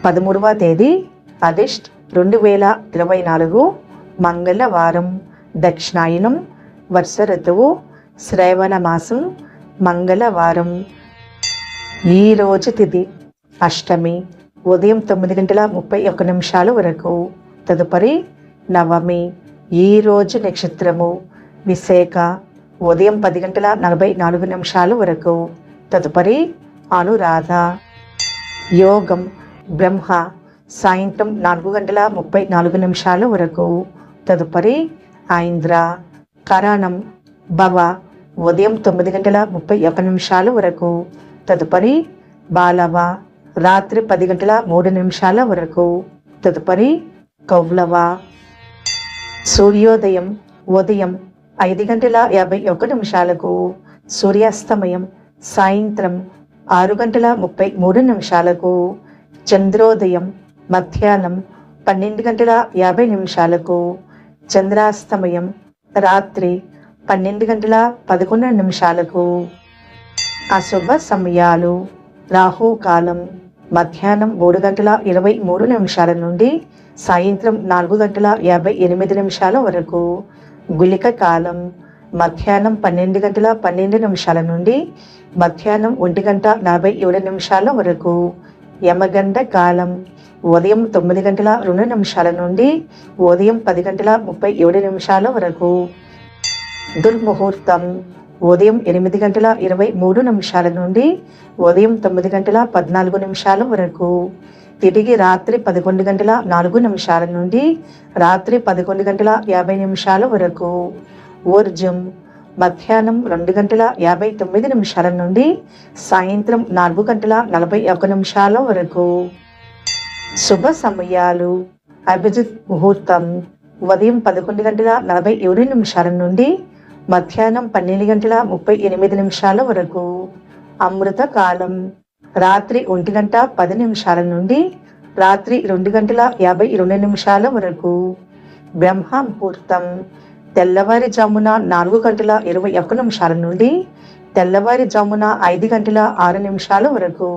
13వ తేదీ ఆగస్ట్ 2024 మంగళవారం, దక్షిణాయనం, వర్ష ఋతువు, శ్రావణ మాసం, మంగళవారం. ఈరోజు తిథి అష్టమి, ఉదయం 9:31 వరకు. తదుపరి నవమి. ఈరోజు నక్షత్రము విశాఖ, ఉదయం 10:44 వరకు. తదుపరి అనురాధ. యోగం బ్రహ్మ, సాయంత్రం 4:34 వరకు. తదుపరి ఐంద్ర. కరణం భవ, ఉదయం 9:31 వరకు. తదుపరి బాలవ, రాత్రి 10:03 వరకు. తదుపరి కౌలవ. సూర్యోదయం ఉదయం 5:51. సూర్యాస్తమయం సాయంత్రం 6:33. చంద్రోదయం మధ్యాహ్నం 12:50. చంద్రాస్తమయం రాత్రి 12:11. అశుభ సమయాలు. రాహుకాలం మధ్యాహ్నం 3:23 నుండి సాయంత్రం 4:58 వరకు. గుళిక కాలం మధ్యాహ్నం 12:12 నుండి మధ్యాహ్నం 1:47 వరకు. యమగండ కాలం ఉదయం 9:02 నుండి ఉదయం 10:37 వరకు. దుర్ముహూర్తం ఉదయం 8:23 నుండి ఉదయం 9:14 వరకు. తిరిగి రాత్రి 11:04 నుండి రాత్రి 11:50 వరకు. ఊర్జం మధ్యాహ్నం 2:59 నుండి సాయంత్రం 4:41 వరకు. శుభ సమయాలు. అభిజిత్ ముహూర్తం ఉదయం 11:47 నుండి మధ్యాహ్నం 12:38 వరకు. అమృత కాలం రాత్రి 1:10 నుండి రాత్రి 2:52 వరకు. బ్రహ్మ ముహూర్తం తెల్లవారుజామున 4:21 నుండి తెల్లవారుజామున 5:06 వరకు.